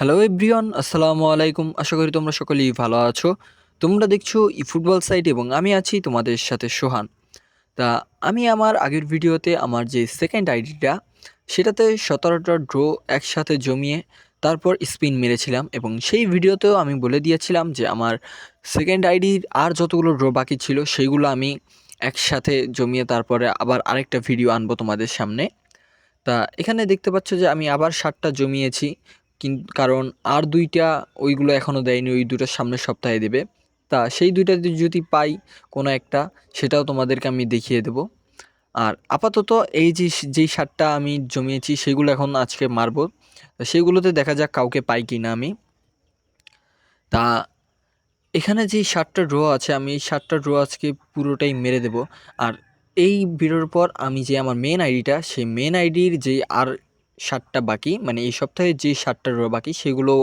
Hello everyone, আসসালামু আলাইকুম। আশা করি তোমরা সকলেই ভালো আছো। তোমরা দেখছো ফুটবল সাইট এবং আমি আছি তোমাদের সাথে সোহান। তা আমি আমার আগের ভিডিওতে আমার যে সেকেন্ড আইডিটা সেটাতে 17টা ড্র একসাথে জমিয়ে তারপর স্পিন মেরেছিলাম এবং সেই ভিডিওতেও আমি বলে দিয়েছিলাম যে আমার সেকেন্ড আইডির আর যতগুলো ড্র বাকি ছিল সেইগুলো আমি একসাথে জমিয়ে তারপরে আবার আরেকটা ভিডিও আনবো তোমাদের সামনে। তা এখানে দেখতে পাচ্ছ যে আমি আবার 7টা জমিয়েছি, কারণ আর 2টা ওইগুলো এখনও দেয়নি, ওই 2টা সামনের সপ্তাহে দেবে। তা সেই 2টা যদি পাই কোনো একটা, সেটাও তোমাদেরকে আমি দেখিয়ে দেব। আর আপাতত এই যেই 7টা আমি জমিয়েছি সেগুলো এখন আজকে মারবো। সেগুলোতে দেখা যাক কাউকে পাই কি না আমি। তা এখানে যেই 7টা ড্র আছে আমি এই 7টা ড্র আজকে পুরোটাই মেরে দেব। আর এই ভিডিওর পর আমি যে আমার মেন আইডিটা, সেই মেন আইডির যে আর 7টা বাকি, মানে এই সপ্তাহে যে 7টা ড্র বাকি সেগুলো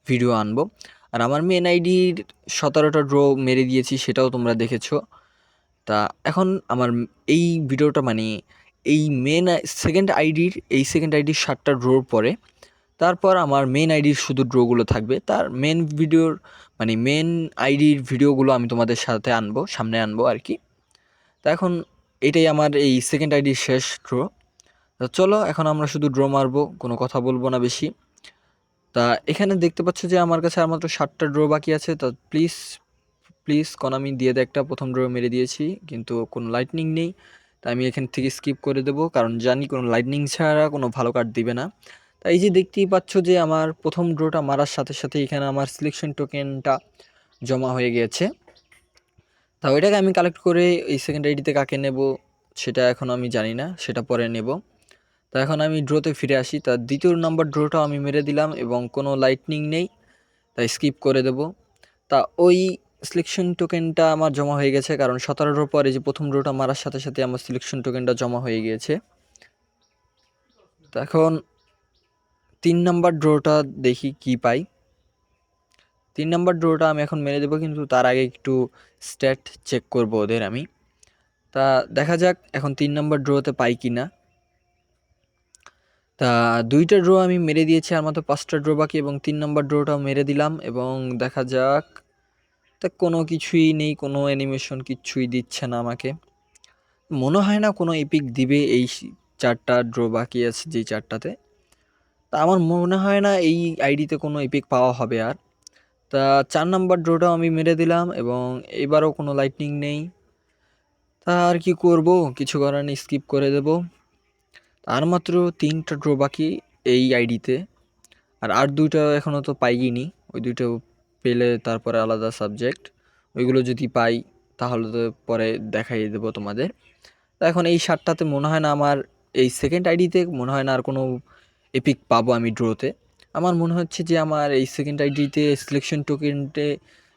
ভিডিও আনবো। আর আমার মেন আইডির 17টা ড্র মেরে দিয়েছি, সেটাও তোমরা দেখেছো। তা এখন আমার এই ভিডিওটা মানে এই সেকেন্ড আইডির 7টা ড্রোর পরে তারপর আমার মেন আইডির শুধু ড্রগুলো থাকবে। তার মেন আইডির ভিডিওগুলো আমি তোমাদের সামনে আনবো আর কি। তা এখন এটাই আমার এই সেকেন্ড আইডির শেষ ড্র। তা চলো এখন আমরা শুধু ড্র মারবো, কোনো কথা বলবো না বেশি। তা এখানে দেখতে পাচ্ছ যে আমার কাছে আর মাত্র 7টা ড্র বাকি আছে। তা প্লিজ প্লিজ কনামি দিয়ে দে একটা। প্রথম ড্র মেরে দিয়েছি কিন্তু কোনো লাইটনিং নেই, তাই আমি এখান থেকে স্কিপ করে দেবো, কারণ জানি কোনো লাইটনিং ছাড়া কোনো ভালো কার্ড দিবে না। তাই এই যে দেখতেই পাচ্ছ যে আমার প্রথম ড্রটা মারার সাথে সাথে এখানে আমার সিলেকশন টোকেনটা জমা হয়ে গিয়েছে। তা ওইটাকে আমি কালেক্ট করে এই সেকেন্ড আইডিতে কাকে নেব সেটা এখন আমি জানি না, সেটা পরে নেব। তা এখন আমি ড্রতে ফিরে আসি। তা দ্বিতীয় নাম্বার ড্রটাও আমি মেরে দিলাম এবং কোনো লাইটনিং নেই, তাই স্কিপ করে দেব। তা ওই সিলেকশন টোকেনটা আমার জমা হয়ে গেছে, কারণ 17টার পরে যে প্রথম ড্রটা মারার সাথে সাথে আমার সিলেকশন টোকেনটা জমা হয়ে গিয়েছে। তো এখন 3 নাম্বার ড্রটা দেখি কি পাই। 3 নাম্বার ড্রটা আমি এখন মেরে দেবো, কিন্তু তার আগে একটু স্ট্যাট চেক করব ওদের আমি। তা দেখা যাক এখন 3 নাম্বার ড্রতে পাই কি না। তা 2টা ড্র আমি মেরে দিয়েছি, আর মাত্র 5টা ড্র বাকি এবং 3 নাম্বার ড্রটাও মেরে দিলাম এবং দেখা যাক। তা কোনো কিছুই নেই, কোনো অ্যানিমেশন কিচ্ছুই দিচ্ছে না আমাকে। মনে হয় না কোনো এপিক দিবে এই 4টা ড্র বাকি আছে যেই 4টাতে। তা আমার মনে হয় না এই আইডিতে কোনো এপিক পাওয়া হবে আর। তা 4 নাম্বার ড্রটাও আমি মেরে দিলাম এবং এবারও কোনো লাইটনিং নেই। তা আর কি করব, কিছু করার নেই, স্কিপ করে দেব। আর মাত্র 3টা ড্র বাকি এই আইডিতে। আর 2টা এখনও তো পাইনি। ওই 2টা পেলে তারপরে আলাদা সাবজেক্ট। ওইগুলো যদি পাই তাহলে তো পরে দেখাই দেবো তোমাদের। তো এখন এই 7টাতে মনে হয় না আমার, এই সেকেন্ড আইডিতে মনে হয় না আর কোনো এপিক পাবো আমি ড্রতে। আমার মনে হচ্ছে যে আমার এই সেকেন্ড আইডিতে সিলেকশন টোকেনটে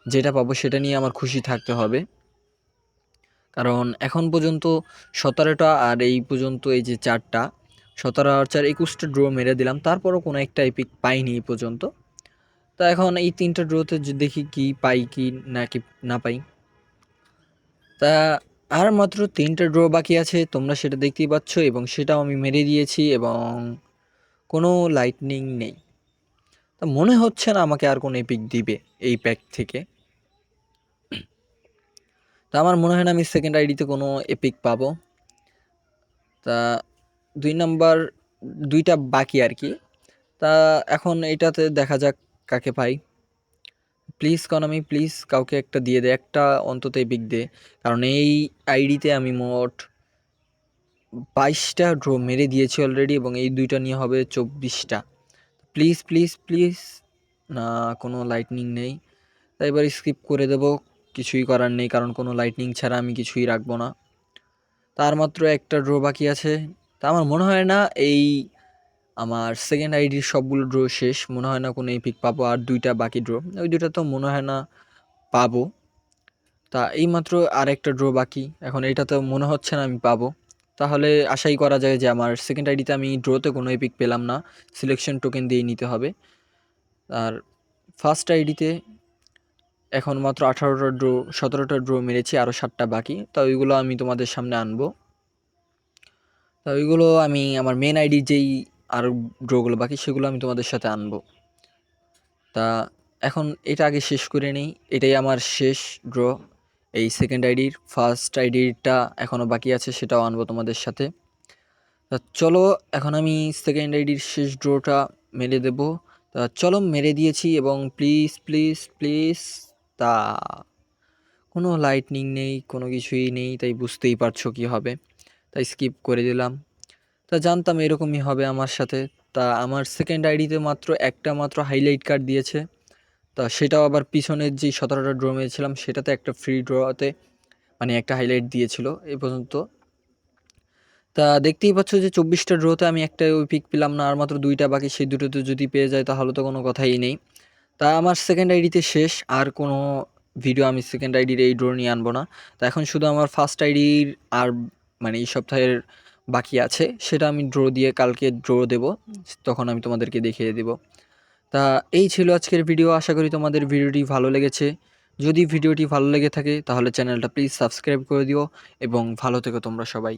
যেটা পাবো সেটা নিয়ে আমার খুশি থাকতে হবে, কারণ এখন পর্যন্ত 17টা আর এই পর্যন্ত এই যে 4টা, 17 আর 4 21টা ড্র মেরে দিলাম, তারপরও কোনো একটা এপিক পাইনি এই পর্যন্ত। তা এখন এই 3টা ড্রতে দেখি কি পাই কি না পাই। তা আর মাত্র 3টা ড্র বাকি আছে, তোমরা সেটা দেখতেই পাচ্ছ এবং সেটাও আমি মেরে দিয়েছি এবং কোনো লাইটনিং নেই। তা মনে হচ্ছে না আমাকে আর কোনো এপিক দিবে এই প্যাক থেকে। তা আমার মনে হয় না আমি সেকেন্ড আইডিতে কোনো এপিক পাবো। তা 2 নাম্বার 2টা বাকি আর কি। তা এখন এইটাতে দেখা যাক কাকে পাই। প্লিজ কনামি, প্লিজ কাউকে একটা দিয়ে দে, একটা অন্তত এপিক দে, কারণ এই আইডিতে আমি মোট 22টা ড্র মেরে দিয়েছি অলরেডি এবং এই 2টা নিয়ে হবে 24টা। Please please please. না, কোনো লাইটনিং নেই, তাই এবার স্কিপ করে দেব। কিছুই করার নেই, কারণ কোনো লাইটনিং ছাড়া আমি কিছুই রাখবো না। তার মাত্র একটা ড্র বাকি আছে। তা আমার মনে হয় না এই আমার সেকেন্ড আইডির সবগুলো ড্র শেষ, মনে হয় না কোনো এপিক পাবো। আর 2টা বাকি ড্র, ওই 2টা তো মনে হয় না পাবো। তা এইমাত্র আর একটা ড্র বাকি, এখন এটা তো মনে হচ্ছে না আমি পাবো। তাহলে আশাই করা যায় যে আমার সেকেন্ড আইডিতে আমি ড্রতে কোনো এপিক পেলাম না, সিলেকশন টোকেন দিয়ে নিতে হবে। আর ফার্স্ট আইডিতে এখন মাত্র 18টা ড্র, 17টা ড্র মেরেছি, আরও 7টা বাকি। তা ওইগুলো আমি তোমাদের সামনে আনবো। তা ওইগুলো আমি আমার মেন আইডি যেই আরও ড্রগুলো বাকি সেগুলো আমি তোমাদের সাথে আনবো। তা এখন এটা আগে শেষ করে নেই। এটাই আমার শেষ ড্র এই সেকেন্ড আইডির। ফার্স্ট আইডিটা এখনও বাকি আছে, সেটাও আনবো তোমাদের সাথে। তা চলো এখন আমি সেকেন্ড আইডির শেষ ড্রটা মেরে দেব। তা চলো মেরে দিয়েছি এবং প্লিজ প্লিজ প্লিজ, তা কোনো লাইটনিং নেই, কোনো কিছুই নেই, তাই বুঝতেই পারছো কি হবে, তাই স্কিপ করে দিলাম। তা জানতাম এরকমই হবে আমার সাথে। তা আমার সেকেন্ড আইডিতে মাত্র একটা মাত্র হাইলাইট কার্ড দিয়েছে। তা সেটাও আবার পিছনের যেই 17টা ড্র মেরেছিলাম সেটাতে একটা ফ্রি ড্রতে মানে একটা হাইলাইট দিয়েছিল এ পর্যন্ত। তা দেখতেই পাচ্ছ যে 24টা ড্রতে আমি একটা পিক পেলাম না, আর মাত্র 2টা বাকি। সেই দুটোতে যদি পেয়ে যায় তাহলে তো কোনো কথাই নেই। তা আমার সেকেন্ড আইডিতে শেষ, আর কোনো ভিডিও আমি সেকেন্ড আইডির এই ড্র নিয়ে আনবো না। তা এখন শুধু আমার ফার্স্ট আইডির আর মানে এই সপ্তাহের বাকি আছে, সেটা আমি ড্র দিয়ে কালকে ড্র দেব, তখন আমি তোমাদেরকে দেখিয়ে দেব। তা এই ছিল আজকের ভিডিও। আশা করি তোমাদের ভিডিওটি ভালো লেগেছে। যদি ভিডিওটি ভালো লেগে থাকে তাহলে চ্যানেলটা প্লিজ সাবস্ক্রাইব করে দিও এবং ভালো থেকো তোমরা সবাই।